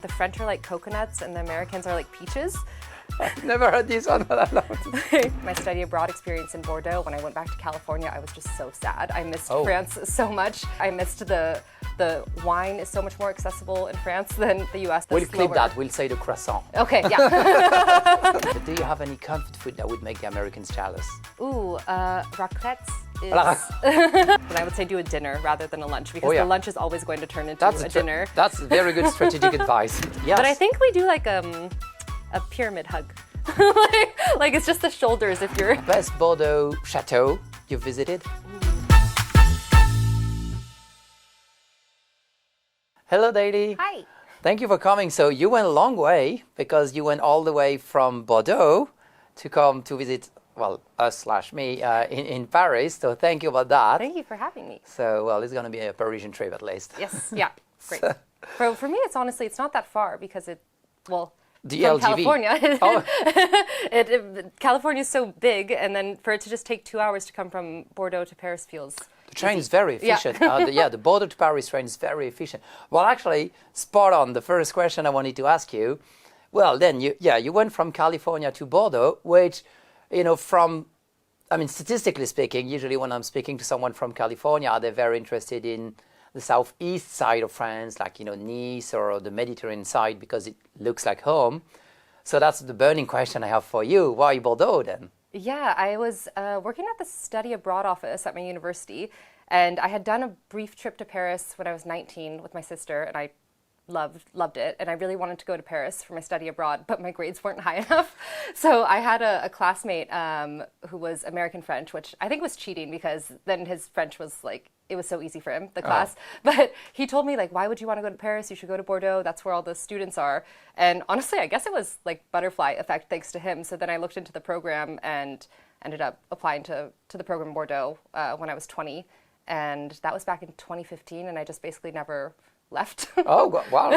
The French are like coconuts and the Americans are like peaches. I've never heard this one, but I love it. My study abroad experience in Bordeaux, when I went back to California, I was just so sad. I missed France so much. I missed the wine is so much more accessible in France than the US. We'll clip that, we'll say the croissant. Okay, yeah. But do you have any comfort food that would make the Americans jealous? Ooh, raclette is... But I would say do a dinner rather than a lunch, because the lunch is always going to turn into a dinner. That's very good strategic advice. Yes. But I think we do like a pyramid hug. like it's just the shoulders if you're... Best Bordeaux Château you've visited? Hello, Daley. Hi. Thank you for coming. So you went a long way, because you went all the way from Bordeaux to come to visit, well, us/me in Paris. So thank you about that. Thank you for having me. So, well, it's going to be a Parisian trip at least. Yes, yeah, great. For me, it's honestly, it's not that far because from LGV. California. California is so big, and then for it to just take 2 hours to come from Bordeaux to Paris feels The train is very efficient. Yeah. The Bordeaux to Paris train is very efficient. Well, actually, spot on. The first question I wanted to ask you, well, then, you went from California to Bordeaux, which, statistically speaking, usually when I'm speaking to someone from California, they're very interested in the southeast side of France, like, Nice or the Mediterranean side, because it looks like home. So that's the burning question I have for you. Why Bordeaux then? Yeah, I was working at the study abroad office at my university, and I had done a brief trip to Paris when I was 19 with my sister, and I loved it, and I really wanted to go to Paris for my study abroad, but my grades weren't high enough. So I had a classmate who was American French, which I think was cheating, because then his French was like, it was so easy for him, the class. But he told me, like, why would you want to go to Paris? You should go to Bordeaux. That's where all the students are. And honestly, I guess it was like butterfly effect thanks to him. So then I looked into the program and ended up applying to the program in Bordeaux when I was 20. And that was back in 2015, and I just basically never left. Oh, wow.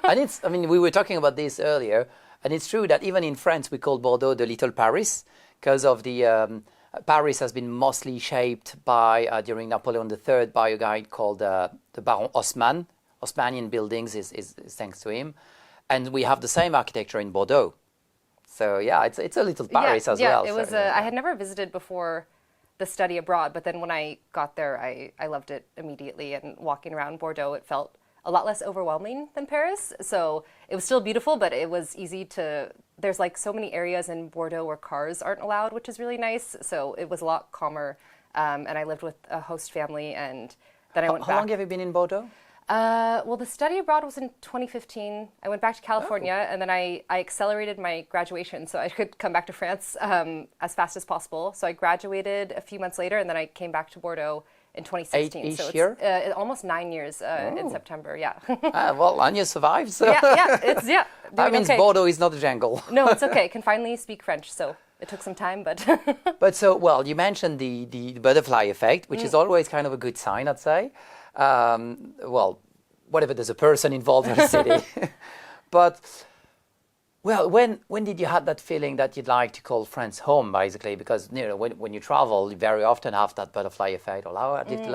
And we were talking about this earlier, and it's true that even in France, we call Bordeaux the Little Paris, because of the... Paris has been mostly shaped by, during Napoleon III, by a guy called the Baron Haussmann. Haussmannian buildings is thanks to him. And we have the same architecture in Bordeaux. So yeah, it's a little Paris as well. Yeah, it was. I had never visited before the study abroad, but then when I got there, I loved it immediately. And walking around Bordeaux, it felt a lot less overwhelming than Paris. So it was still beautiful, but it was easy to... There's like so many areas in Bordeaux where cars aren't allowed, which is really nice. So it was a lot calmer. And I lived with a host family, and then I went back. How long have you been in Bordeaux? Well, the study abroad was in 2015. I went back to California, and then I accelerated my graduation so I could come back to France as fast as possible. So I graduated a few months later, and then I came back to Bordeaux in 2016. So it's almost 9 years in September, yeah. Well, and you survived, so... Yeah. That means Bordeaux is not a jungle. No, it's okay. I can finally speak French, so it took some time, but... But so, well, you mentioned the butterfly effect, which is always kind of a good sign, I'd say. Well, whatever, there's a person involved in the city. But... Well, when did you have that feeling that you'd like to call France home, basically? Because, when you travel, you very often have that butterfly effect. Oh, I did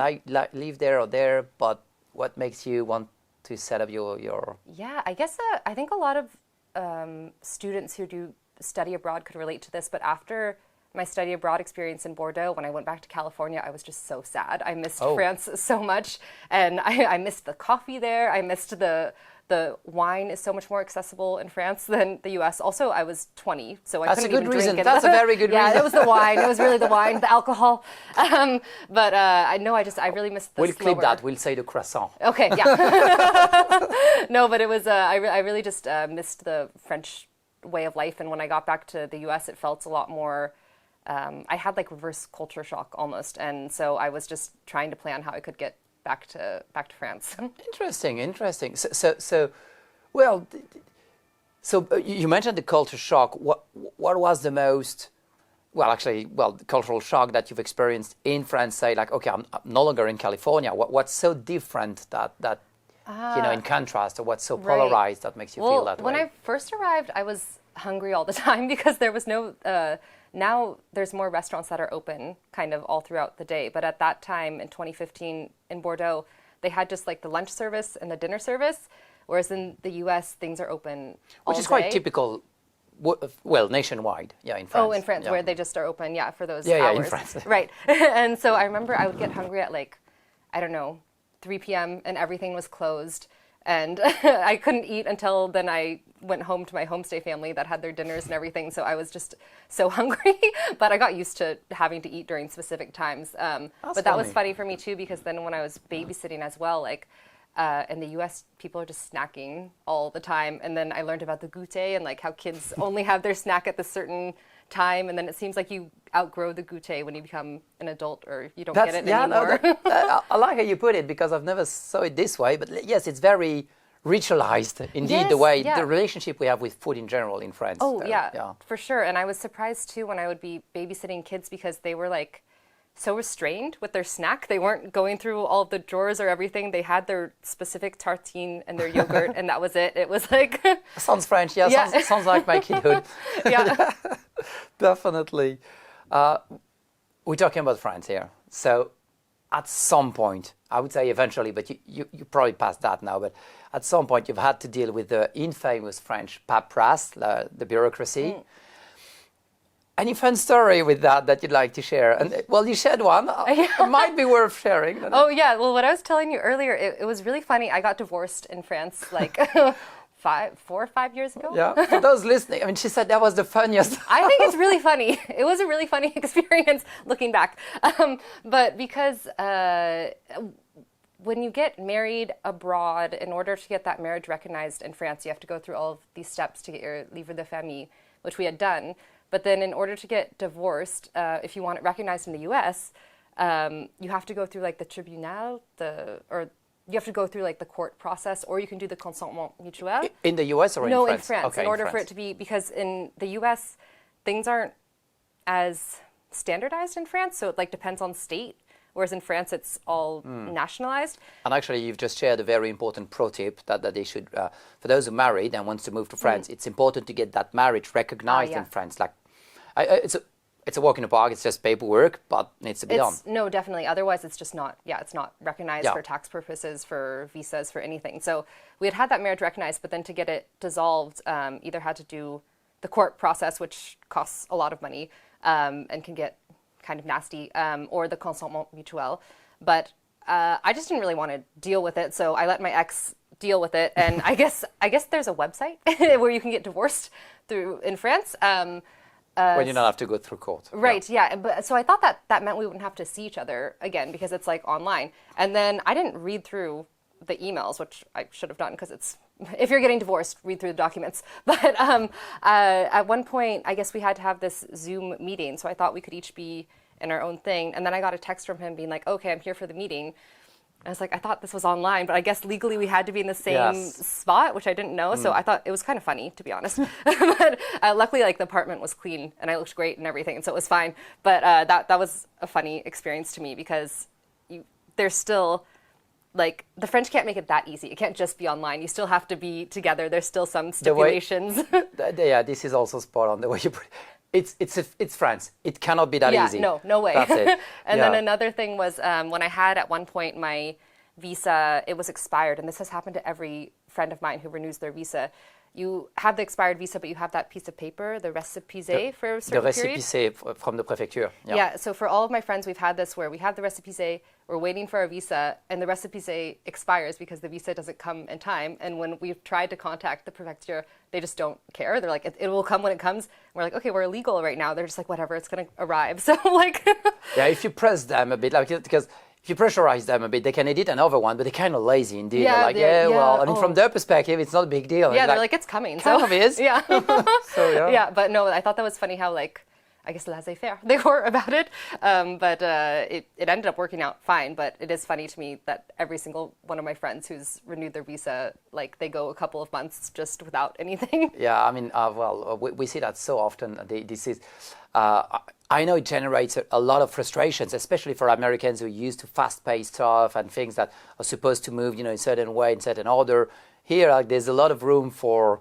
live there or there, but what makes you want to set up your... Yeah, I guess I think a lot of students who do study abroad could relate to this, but after my study abroad experience in Bordeaux, when I went back to California, I was just so sad. I missed France so much, and I missed the coffee there. I missed the wine is so much more accessible in France than the US. Also, I was 20, so I couldn't even drink it. That's a very good reason. Yeah, it was the wine. It was really the wine, the alcohol. But I know I really missed the We'll clip that. We'll say the croissant. Okay, yeah. No, but it was, I really just missed the French way of life. And when I got back to the US, it felt a lot more, I had like reverse culture shock almost. And so I was just trying to plan how I could get back to France. Interesting. So you mentioned the culture shock. What was the most, the cultural shock that you've experienced in France? Say, like, okay, I'm no longer in California. What's so different that in contrast, or what's so polarized that makes you feel that way? When I first arrived, I was hungry all the time because there was no... Now there's more restaurants that are open kind of all throughout the day. But at that time in 2015 in Bordeaux, they had just like the lunch service and the dinner service, Whereas in the US, things are open all Which is day. quite typical, well, nationwide, in France. Oh, in France, where they just are open, for those Yeah, hours. in France. Right. And so I remember I would get hungry at like, I don't know, 3 p.m. and everything was closed. And I couldn't eat until then I went home to my homestay family that had their dinners and everything. So I was just so hungry. But I got used to having to eat during specific times. But that was funny for me too, because then when I was babysitting as well, like in the US, people are just snacking all the time. And then I learned about the Goûter and like how kids only have their snack at this certain time, and then it seems like you outgrow the Goûter when you become an adult, or you don't get it anymore. I like how you put it, because I've never saw it this way. But yes, it's very ritualized indeed, the way the relationship we have with food in general in France. Oh yeah, for sure. And I was surprised too when I would be babysitting kids, because they were like so restrained with their snack. They weren't going through all of the drawers or everything. They had their specific tartine and their yogurt, and that was it. It was like sounds French, sounds like my kidhood. Yeah. Definitely. We're talking about France here. So at some point, I would say eventually, but you probably passed that now, but at some point you've had to deal with the infamous French paperasse, the bureaucracy. Any fun story with that you'd like to share? And well, you shared one. It might be worth sharing. Oh yeah, well, what I was telling you earlier, it was really funny. I got divorced in France like 4 or 5 years ago. Yeah, for those listening, I mean, she said that was the funniest. I think it's really funny. It was a really funny experience looking back. But because when you get married abroad, in order to get that marriage recognized in France, you have to go through all of these steps to get your livre de famille, which we had done. But then in order to get divorced, if you want it recognized in the US, you have to go through like the tribunal, or you have to go through like the court process, or you can do the consentement mutuel. In the US or in France? No, in France. Okay, in order for it to be, because in the US, things aren't as standardized in France, so it like depends on state. Whereas in France, it's all nationalized. And actually, you've just shared a very important pro tip that they should, for those who married and wants to move to France, it's important to get that marriage recognized in France. Like, it's a walk in the park. It's just paperwork, but it needs to be done. No, definitely. Otherwise, it's just not. Yeah, it's not recognized for tax purposes, for visas, for anything. So we had that marriage recognized, but then to get it dissolved, either had to do the court process, which costs a lot of money and can get kind of nasty, or the consentement mutuel. But I just didn't really want to deal with it, so I let my ex deal with it. And I guess there's a website where you can get divorced through in France. When you don't have to go through court. Right, yeah. But so I thought that meant we wouldn't have to see each other again, because it's like online. And then I didn't read through the emails, which I should have done, because it's, if you're getting divorced, read through the documents. But at one point, I guess we had to have this Zoom meeting, so I thought we could each be in our own thing. And then I got a text from him being like, okay, I'm here for the meeting. I was like, I thought this was online, but I guess legally we had to be in the same spot, which I didn't know. So I thought it was kind of funny, to be honest. But luckily, like, the apartment was clean and I looked great and everything, and so it was fine. But that was a funny experience to me, because there's still, like, the French can't make it that easy. It can't just be online. You still have to be together. There's still some stipulations. Yeah, this is also spot on the way you put it. It's France. It cannot be that easy. No way. That's it. And then another thing was when I had at one point my visa, it was expired, and this has happened to every friend of mine who renews their visa. You have the expired visa, but you have that piece of paper, the récépissé, for a certain period. The Récépissé from the Préfecture. Yeah, so for all of my friends, we've had this where we have the récépissé, we're waiting for our visa, and the récépissé expires because the visa doesn't come in time. And when we've tried to contact the Préfecture, they just don't care. They're like, it will come when it comes. We're like, okay, we're illegal right now. They're just like, whatever, it's going to arrive. So like... Yeah, if you press them a bit, like, because... If you pressurize them a bit, they can edit another one, but they're kind of lazy indeed. Yeah, they're like, well, I mean, from their perspective, it's not a big deal. Yeah, they're like, it's coming. Kind of is. Yeah. So, yeah. Yeah, but no, I thought that was funny how, like, I guess laissez-faire they were about it. But it ended up working out fine. But it is funny to me that every single one of my friends who's renewed their visa, like, they go a couple of months just without anything. Yeah, I mean, we see that so often. This is... I know it generates a lot of frustrations, especially for Americans who are used to fast-paced stuff and things that are supposed to move, in a certain way, in certain order. Here, like, there's a lot of room for...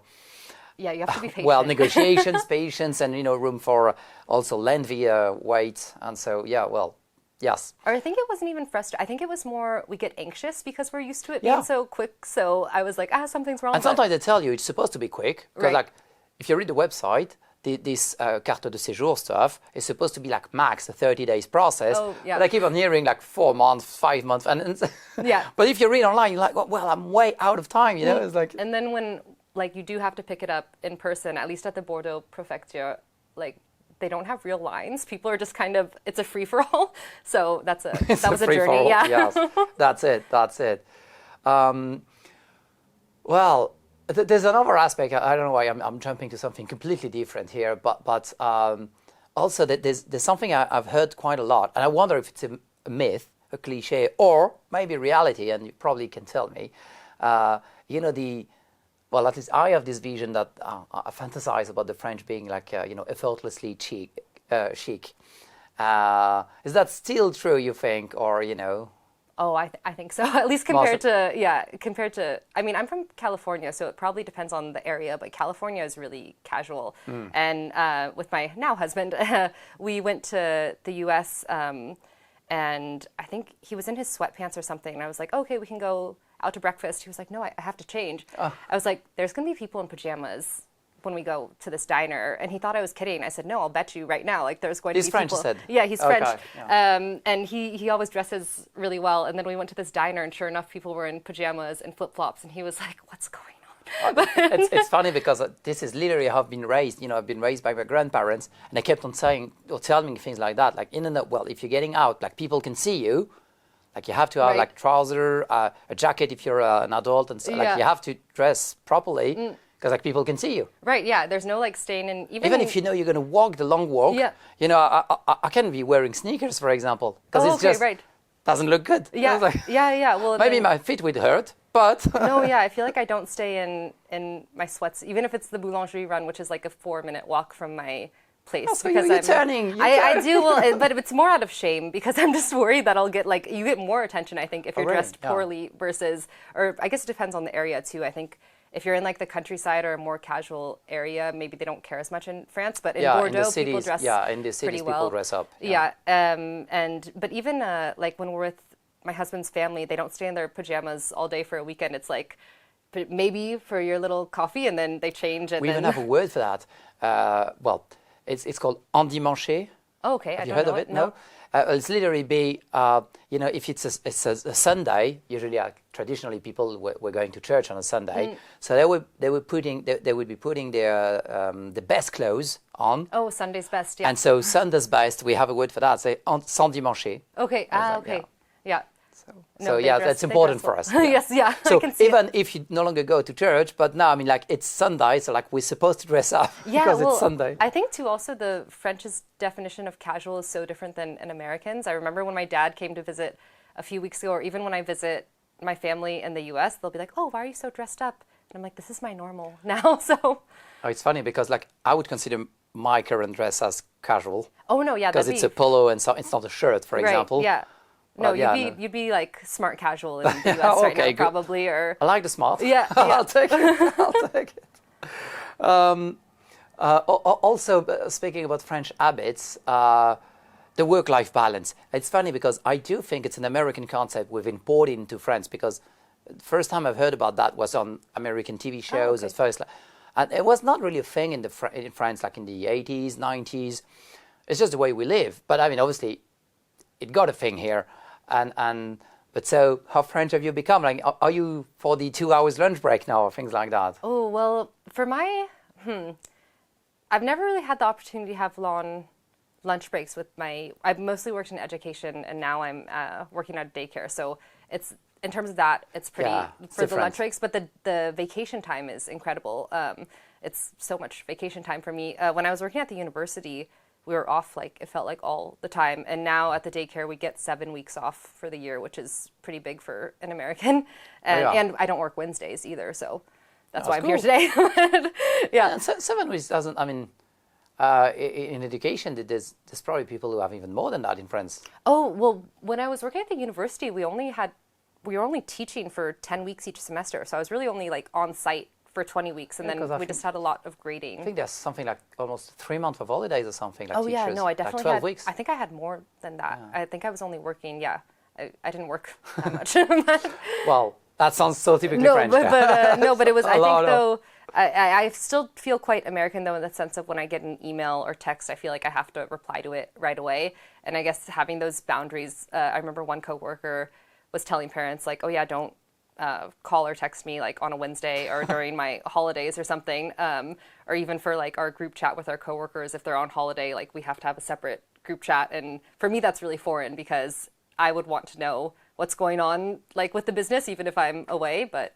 Yeah, you have to be patient. Well, negotiations, patience, and, room for also lengthy wait. And so, Yes. Or I think it wasn't even frustrating. I think it was more we get anxious because we're used to it Yeah. being so quick. So I was like, something's wrong. And sometimes they tell you it's supposed to be quick. Because Right. like, if you read the website, this carte de séjour stuff is supposed to be like max a 30 days process. Oh, yeah. But I keep on hearing like 4 months, 5 months. And Yeah. But if you read online, you're like, well, I'm way out of time, you know? It's like, And then when like you do have to pick it up in person, at least at the Bordeaux Préfecture, like they don't have real lines. People are just kind of, it's a free for all. So that was a journey. Yeah. Yes, that's it. Well, there's another aspect. I don't know why I'm jumping to something completely different here, but also that there's something I've heard quite a lot, and I wonder if it's a myth, a cliche, or maybe reality, and you probably can tell me. Well, at least I have this vision that I fantasize about the French being like, effortlessly chic. Is that still true, you think, or, Oh, I think so. At least compared to, I mean, I'm from California, so it probably depends on the area, but California is really casual. And with my now husband, we went to the US, and I think he was in his sweatpants or something, and I was like, okay, we can go out to breakfast. He was like, no, I have to change. I was like, there's going to be people in pajamas when we go to this diner, and he thought I was kidding. I said, no, I'll bet you right now, like there's going to be French, people. said. Yeah, he's Okay, French. yeah. And he always dresses really well. And then we went to this diner, and sure enough, people were in pajamas and flip-flops, and he was like, what's going on? It's funny because this is literally how I've been raised. I've been raised by my grandparents, and they kept on saying or telling me things like that. Like, if you're getting out, like people can see you. Like you have to have Right. like trouser, a jacket if you're an adult, and so, like you have to dress properly because like people can see you. Right, yeah. There's no like staying in... Even if you're going to walk the long walk, Yeah. I can't be wearing sneakers, for example, because Oh, it's okay, just right. doesn't look good. Yeah, It's like, yeah. Well, maybe then- my feet would hurt, but No, yeah, I feel like I don't stay in my sweats, even if it's the Boulangerie run, which is like a 4-minute walk from my place. so you're turning. I do, but it's more out of shame because I'm just worried that I'll get like, you get more attention, I think, if you're really? dressed Yeah. poorly versus, or I guess it depends on the area too. I think if you're in like the countryside or a more casual area, maybe they don't care as much in France, but in Bordeaux, in the cities, people dress in the cities, pretty well. people dress up. But even like when we're with my husband's family, they don't stay in their pajamas all day for a weekend. It's like maybe for your little coffee, and then they change. And We then... even have a word for that. It's called endimanché. Oh, okay, Have you heard of it? No. It's literally be, if it's a Sunday. Usually, traditionally, people were going to church on a Sunday, so they would be putting their the best clothes on. Oh, Sunday's best, yeah. And so Sunday's best, we have a word for that. Say sans dimanche. Okay, okay, yeah. So they yeah, dress- that's they important dress for well. us. Yes, yeah. So I can see even it. if you no longer go to church, but now I mean, like it's Sunday, so like we're supposed to dress up because it's Sunday. I think too. Also, the French's definition of casual is so different than an American's. I remember when my dad came to visit a few weeks ago, or even when I visit my family in the U.S., they'll be like, "Oh, why are you so dressed up?" And I'm like, "This is my normal now." So. Oh, it's funny because like I would consider my current dress as casual. Oh no, yeah, because it's a polo and so it's not a shirt, for example. Yeah. No, Well, you'd be like smart casual in the US right now, good. probably, or I like the smart. Yeah, I'll take it. I'll take it. Also, speaking about French habits, the work-life balance. It's funny because I do think it's an American concept we've imported into France because the first time I've heard about that was on American TV shows at first. And it was not really a thing in France like in the 80s, 90s. It's just the way we live. But I mean, obviously, it got a thing here. But so how French have you become? Like, are you for the 2 hours lunch break now or things like that? Oh, well, for my, I've never really had the opportunity to have long lunch breaks with I've mostly worked in education and now I'm working at daycare. So it's, in terms of that, it's pretty, it's for the different. lunch breaks, but the vacation time is incredible. It's so much vacation time for me. When I was working at the university, we were off, like, it felt like all the time. And now at the daycare, we get 7 weeks off for the year, which is pretty big for an American. And I don't work Wednesdays either, so that's why I'm here today. Yeah. And 7 weeks doesn't, I mean, in education, there's probably people who have even more than that in France. Oh, well, when I was working at the university, we were only teaching for 10 weeks each semester. So I was really only, like, on site for 20 weeks, and 'cause then I we think- just had a lot of grading. I think there's something like almost 3 months of holidays or something like Oh yeah, teachers. no, I like definitely 12 had. weeks. I think I had more than that. I think I was only working. Yeah, I didn't work that much. Well, that sounds so typically No, French. but it was. A I think lot of- though, I still feel quite American though, in the sense of when I get an email or text, I feel like I have to reply to it right away. And I guess having those boundaries. I remember one coworker was telling parents like, "Oh yeah, don't call or text me like on a Wednesday or during my holidays or something." Or even for like our group chat with our coworkers, if they're on holiday, like we have to have a separate group chat. And for me, that's really foreign because I would want to know what's going on like with the business, even if I'm away. But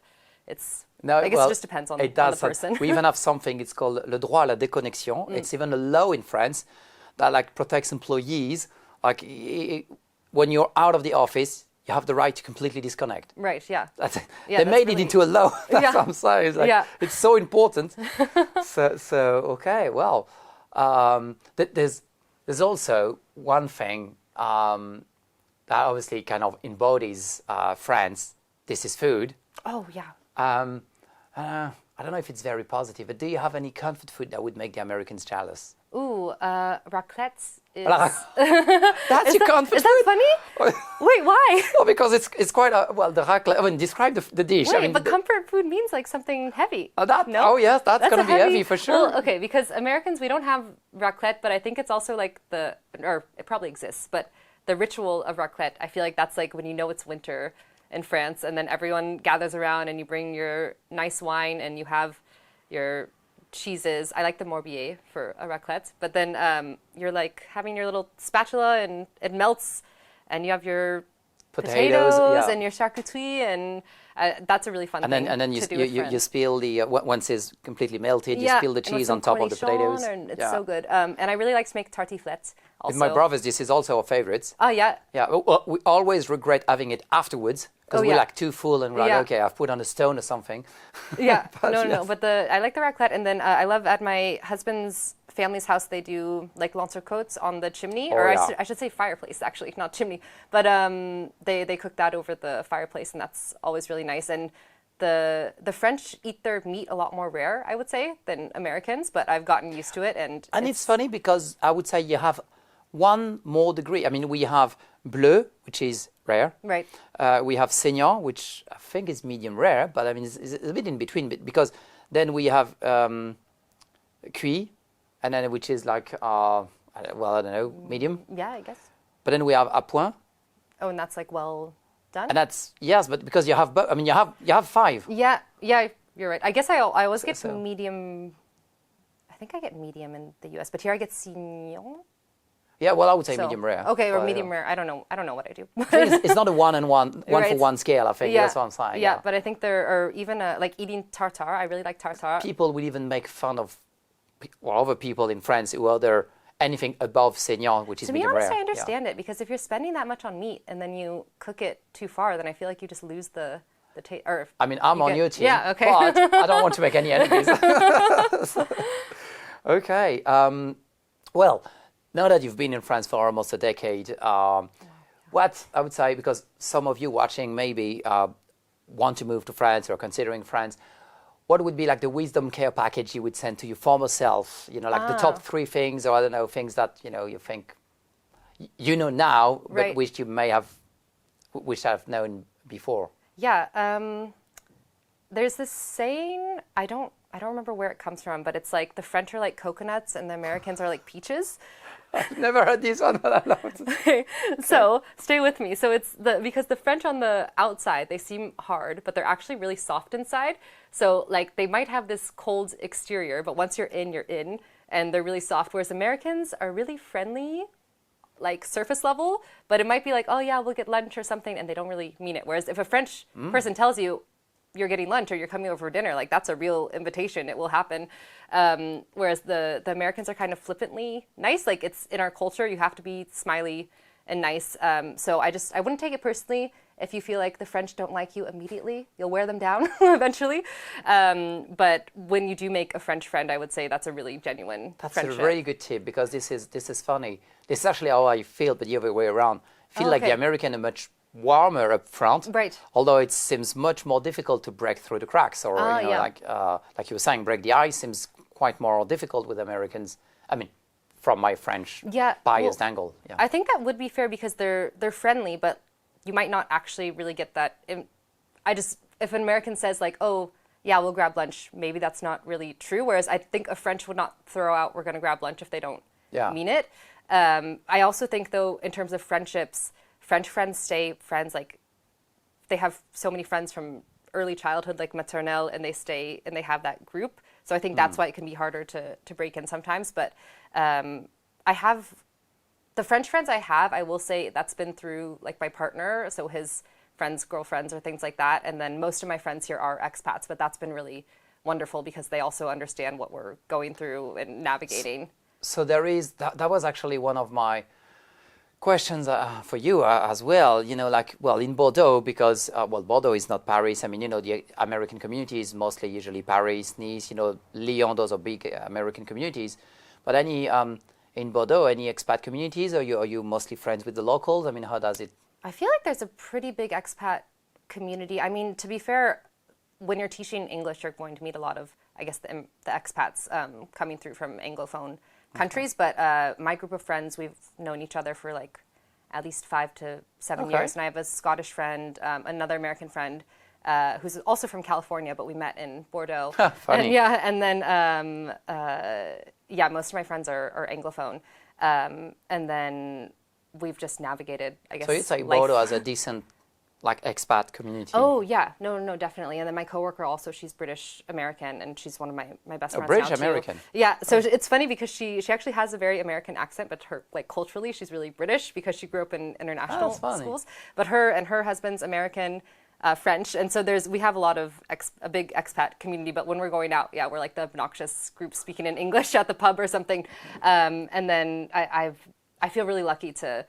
it's, I guess it just depends on the person. We even have something, it's called le droit à la déconnexion. It's even a law in France that like protects employees. Like when you're out of the office, you have the right to completely disconnect. Right, yeah. They made it into a law. That's what I'm saying. It's, like, it's so important. so okay, well, there's also one thing that obviously kind of embodies France. This is food. Oh, yeah. I don't know if it's very positive, but do you have any comfort food that would make the Americans jealous? Ooh, raclette is... That's your comfort food? Is that funny? Wait, why? Well, because it's quite a... Well, the raclette... I mean, describe the dish. Wait, I mean, but comfort food means like something heavy. Oh, yes, that's going to be heavy for sure. Well, okay, because Americans, we don't have raclette, but I think it's also like or it probably exists, but the ritual of raclette, I feel like that's like when you know it's winter in France, and then everyone gathers around and you bring your nice wine and you have your cheeses. I like the Morbier for a raclette, but then you're like having your little spatula and it melts, and you have your potatoes and your charcuterie, and that's a really fun thing. And then you spill the once it's completely melted, you spill the cheese on top of the potatoes. And it's so good. And I really like to make tartiflette also. With my brothers, this is also our favorites. Oh yeah. Yeah. Well, we always regret having it afterwards because we're like too full and we're like, okay, I've put on a stone or something. Yeah. No. But I like the raclette, and then I love at my husband's family's house they do like l'entrecôte on the chimney, I should say fireplace actually, not chimney. But they cook that over the fireplace, and that's always really nice. And the French eat their meat a lot more rare, I would say, than Americans, but I've gotten used to it. And it's funny because I would say you have one more degree. I mean, we have bleu, which is rare. Right. We have saignant, which I think is medium rare, but I mean, it's a bit in between because then we have cuit, and then which is like, I don't know, medium. Yeah, I guess. But then we have à point. Oh, and that's like well done. And that's but because you have, I mean, you have 5. Yeah, you're right. I guess I always get medium. I think I get medium in the U.S., but here I get saignant. Yeah, well, I would say medium rare. Okay, or medium rare. I don't know what I do. It's not a one for one scale, I think. Yeah. That's what I'm saying. Yeah, but I think there are even like eating tartare. I really like tartare. People would even make fun of other people in France who order anything above saignant, which is medium rare. To be honest, I understand it, because if you're spending that much on meat and then you cook it too far, then I feel like you just lose the taste. I mean, I'm on your team. Yeah, okay. But I don't want to make any enemies. Okay. Well, now that you've been in France for almost a decade, what I would say, because some of you watching maybe want to move to France or considering France, what would be like the wisdom care package you would send to your former self? You know, like the top 3 things, or I don't know, things that, you know, you think you know now, but wish you may have known before. Yeah. There's this saying, I don't remember where it comes from, but it's like the French are like coconuts and the Americans are like peaches. I've never heard this one, but I love it. Okay, so stay with me. So it's because the French on the outside, they seem hard, but they're actually really soft inside. So like they might have this cold exterior, but once you're in, and they're really soft. Whereas Americans are really friendly, like surface level, but it might be like, oh yeah, we'll get lunch or something, and they don't really mean it. Whereas if a French person tells you you're getting lunch or you're coming over for dinner, like that's a real invitation, it will happen. Whereas the Americans are kind of flippantly nice, like it's in our culture, you have to be smiley and nice. So I wouldn't take it personally if you feel like the French don't like you immediately. You'll wear them down eventually. But when you do make a French friend, I would say that's a really genuine friendship. That's a really good tip, because this is funny. This is actually how I feel, but the other way around. I feel like the American are much warmer up front. Right. Although it seems much more difficult to break through the cracks, or like you were saying, break the ice seems quite more difficult with Americans. I mean, from my French biased angle. Yeah. I think that would be fair because they're friendly, but you might not actually really get that. If an American says like, oh, yeah, we'll grab lunch, maybe that's not really true. Whereas I think a French would not throw out, we're going to grab lunch if they don't mean it. I also think, though, in terms of friendships, French friends stay friends. Like, they have so many friends from early childhood, like maternelle, and they stay and they have that group. So I think that's why it can be harder to break in sometimes. But I have the French friends I have, I will say that's been through like my partner, so his friends, girlfriends, or things like that. And then most of my friends here are expats, but that's been really wonderful because they also understand what we're going through and navigating. So there is, that was actually one of my questions for you as well. You know, like, well, in Bordeaux, because, Bordeaux is not Paris. I mean, you know, the American community is mostly usually Paris, Nice, you know, Lyon, those are big American communities. But in Bordeaux, any expat communities, or are you mostly friends with the locals? I mean, how does it? I feel like there's a pretty big expat community. I mean, to be fair, when you're teaching English, you're going to meet a lot of, I guess, the expats coming through from Anglophone countries. But my group of friends, we've known each other for like at least 5 to 7 years. And I have a Scottish friend, another American friend, who's also from California, but we met in Bordeaux. Funny. And then, most of my friends are Anglophone. And then we've just navigated, I guess. So you'd say Bordeaux has a decent, like, expat community? Oh, yeah. No, definitely. And then my coworker also, she's British American, and she's one of my best friends British now, too. American? Yeah, so it's funny because she actually has a very American accent, but her, like, culturally, she's really British because she grew up in international schools. But her and her husband's American, French, and so we have a lot of a big expat community. But when we're going out, we're like the obnoxious group speaking in English at the pub or something. And then I feel really lucky to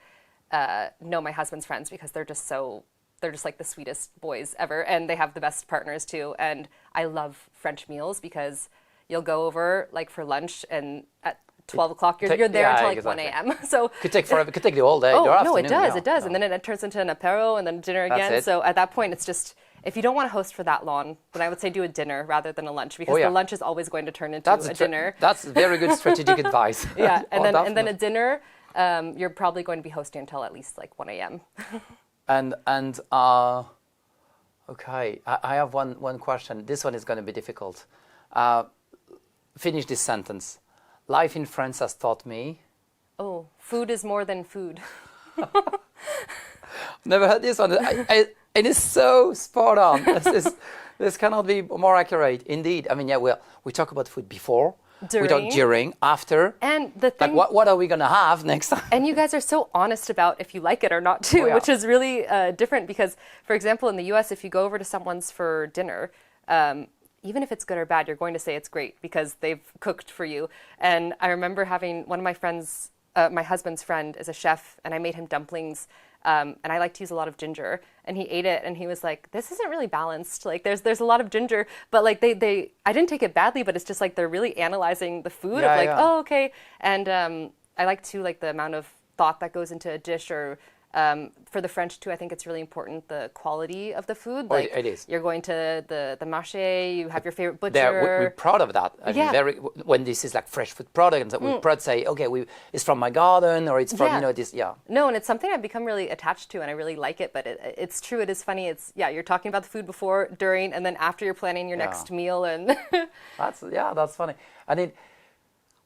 know my husband's friends because they're just like the sweetest boys ever, and they have the best partners too. And I love French meals because you'll go over like for lunch, and at 12 o'clock you're there until like 1 a.m. So could take forever. Could take the whole day. Oh no, it does. And then it turns into an apéro and then dinner again. So at that point, it's just, if you don't want to host for that long, then I would say do a dinner rather than a lunch, because the lunch is always going to turn into a dinner. That's very good strategic advice. Yeah, and then a dinner, you're probably going to be hosting until at least like 1 a.m. Okay, I have one question. This one is going to be difficult. Finish this sentence. Life in France has taught me. Oh, food is more than food. Never heard this one. It is so spot on. This cannot be more accurate. Indeed. I mean, we talk about food before. We talk during, after. And the thing, like, what are we going to have next time? And you guys are so honest about if you like it or not, too, which is really different because, for example, in the U.S., if you go over to someone's for dinner, even if it's good or bad, you're going to say it's great because they've cooked for you. And I remember having one of my friends, my husband's friend is a chef, and I made him dumplings. And I like to use a lot of ginger, and he ate it and he was like, this isn't really balanced. Like there's a lot of ginger, but like I didn't take it badly, but it's just like they're really analyzing the food oh, okay. And I like to like the amount of thought that goes into a dish, or for the French too, I think it's really important the quality of the food. Like it is. You're going to the marché, you have your favorite butcher. We're proud of that. I mean, when this is like fresh food product, and we're proud to say, okay, it's from my garden, or it's from this. Yeah. No, and it's something I've become really attached to, and I really like it. But it's true. It is funny. It's you're talking about the food before, during, and then after you're planning your next meal, and that's funny, and it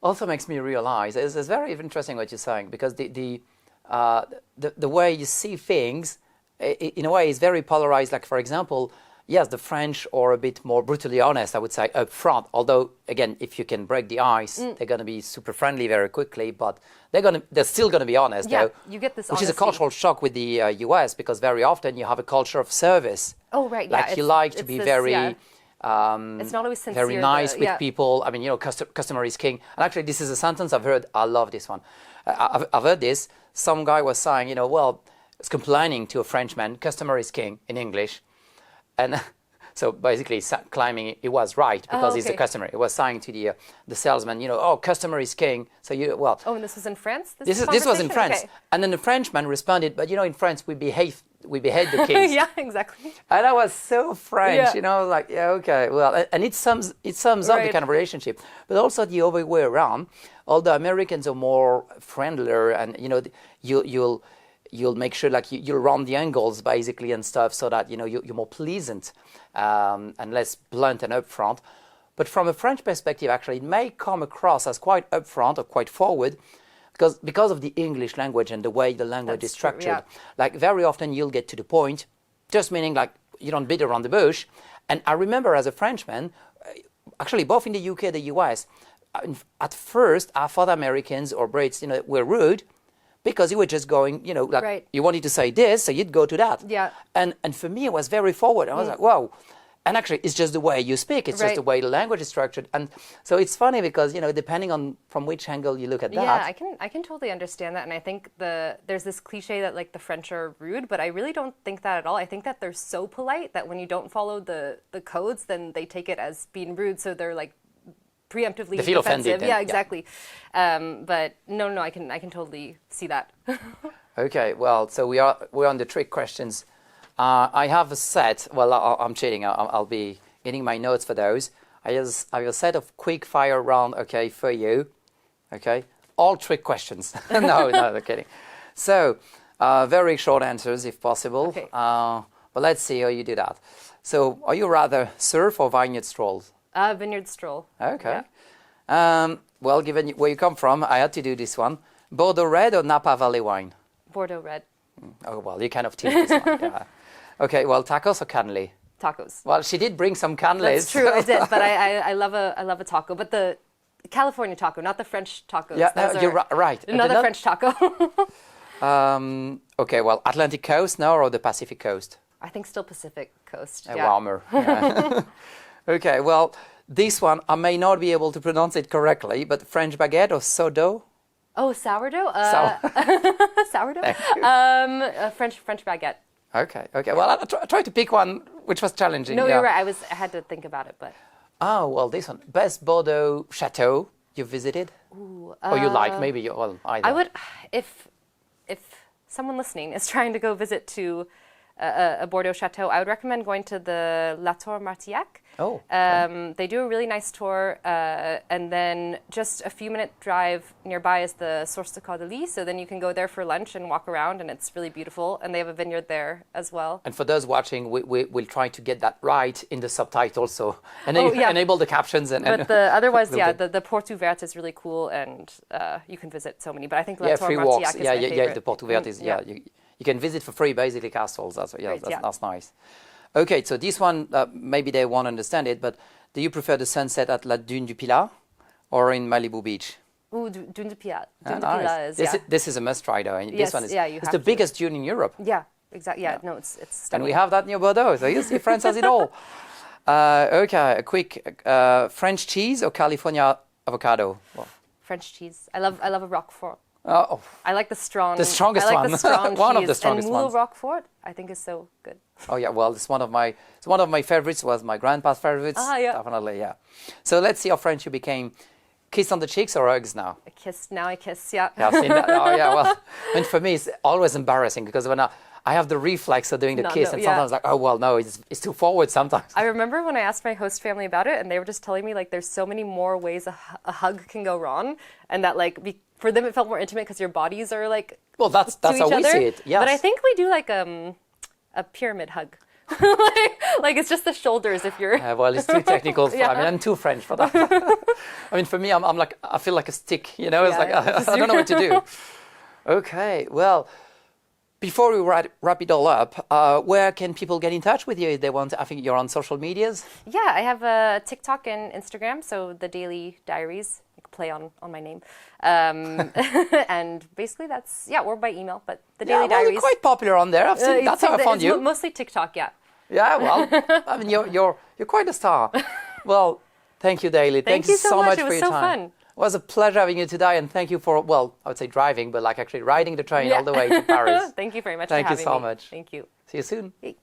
also makes me realize it's very interesting what you're saying, because the way you see things, in a way, is very polarized. Like, for example, yes, the French are a bit more brutally honest, I would say, up front. Although, again, if you can break the ice, they're going to be super friendly very quickly. But they're still going to be honest. Yeah, though, you get this which honesty. is a cultural shock with the US, because very often you have a culture of service. Oh, right. Like, you like to be very... it's not always sincere. Very nice with people. I mean, customer is king. And actually, this is a sentence I've heard. I love this one. I've heard this. Some guy was saying, it's complaining to a Frenchman, customer is king in English. And so basically claiming he was right because he's the customer. He was saying to the salesman, customer is king. So Oh, and this was in France? This was in France. Okay. And then the Frenchman responded, but in France we behave we behead the kings. Yeah, exactly. And I was so French, Yeah. you know, like, yeah, okay, well, and it sums up the kind of relationship, but also the other way around. Although Americans are more friendlier, and you know, you'll make sure like you'll round the angles basically and stuff, so that you know you're more pleasant and less blunt and upfront. But from a French perspective, actually, it may come across as quite upfront or quite forward. Because of the English language and the way the language is structured, like very often you'll get to the point, just meaning like you don't beat around the bush. And I remember as a Frenchman, actually both in the UK and the US, at first I thought Americans or Brits, you know, were rude because you were just going, you know, like you wanted to say this, so you'd go to that. Yeah. And for me, it was very forward. I was like, whoa. And actually, it's just the way you speak. It's just the way the language is structured. And so it's funny because, you know, depending on from which angle you look at that. Yeah, I can totally understand that. And I think there's this cliche that like the French are rude, but I really don't think that at all. I think that they're so polite that when you don't follow the codes, then they take it as being rude. So they're like preemptively they feel defensive. Offended, yeah, exactly. But no, I can totally see that. Okay, well, so we're on the trick questions. I have a set. Well, I'm cheating. I'll be getting my notes for those. I have a set of quick fire round. Okay, for you. Okay, all trick questions. No, kidding. So, very short answers if possible. Okay. But let's see how you do that. So, are you rather surf or vineyard strolls? Vineyard stroll. Okay. Yeah. Well, given where you come from, I had to do this one. Bordeaux red or Napa Valley wine? Bordeaux red. Oh well, you kind of teased this one. Yeah. Okay, well, tacos or canli? Tacos. Well, she did bring some canlis. That's true, I did, but I love a taco, but the California taco, not the French tacos. Yeah, no, you're right. Another French taco. Okay, well, Atlantic coast now or the Pacific coast? I think still Pacific coast. Warmer. Yeah. Okay, well, this one I may not be able to pronounce it correctly, but French baguette or sourdough? Oh, sourdough. Sourdough. French baguette. Okay. Well, I tried to pick one which was challenging. No, you're right. I had to think about it, but. Oh well, this one, best Bordeaux chateau you visited, or you like maybe well either. I would, if someone listening is trying to go visit to a Bordeaux chateau, I would recommend going to the La Tour Martillac. Oh. Okay. They do a really nice tour, and then just a few minute drive nearby is the Source de Daley. So then you can go there for lunch and walk around, and it's really beautiful. And they have a vineyard there as well. And for those watching, we'll try to get that right in the subtitles, so enable the captions. But otherwise, the Porte Ouverte is really cool, and you can visit so many. But I think La Tour free Martillac walks. is my favorite. The Porte Ouverte is you can visit for free basically castles. That's nice. Okay, so this one, maybe they won't understand it, but do you prefer the sunset at La Dune du Pilat or in Malibu Beach? Ooh, Dune du Pilat. Dune du Nice. Pilat is, this is a must try though. And Yes, this one is it's the biggest dune in Europe. Yeah, exactly. Yeah, no, it's And stunning. we have that near Bordeaux, so you see France has it all. Okay, a quick French cheese or California avocado? Well, French cheese. I love a Roquefort. oh, I like the strong. The strongest I like one. the strong One of cheese. the strongest and Moule ones. Roquefort, I think is so good. oh yeah, well, it's one of my favorites. Was my grandpa's favorites. Yeah. Definitely, yeah. So let's see how French you became. Kiss on the cheeks or hugs now? I kiss. Yeah. Yeah, I've seen that. Oh yeah, well, I mean for me it's always embarrassing because when I have the reflex of doing the kiss, and sometimes like, oh well, no, it's too forward sometimes. I remember when I asked my host family about it, and they were just telling me like there's so many more ways a hug can go wrong, and that like for them it felt more intimate because your bodies are like. Well, that's to how each we other. see it. Yes. But I think we do like a pyramid hug. like it's just the shoulders if you're. Well, it's too technical. I mean, I'm too French for that. I mean, for me, I'm like I feel like a stick. You know, it's like I don't know what to do. Okay, well. Before we wrap it all up, where can people get in touch with you if they want? I think you're on social medias. Yeah, I have a TikTok and Instagram, so the Daley Diaries, like play on my name, and basically that's or by email, but the Daley Diaries. You're quite popular on there. I've seen, that's how I found you. Mostly TikTok, yeah. Yeah, well, I mean you're quite a star. Well, thank you, Daley. Thank you so much. for It was your so time. fun. It was a pleasure having you today, and thank you for, well, I would say driving, but like actually riding the train all the way to Paris. Thank you very much Thank for you having so me. much. Thank you. See you soon. Hey.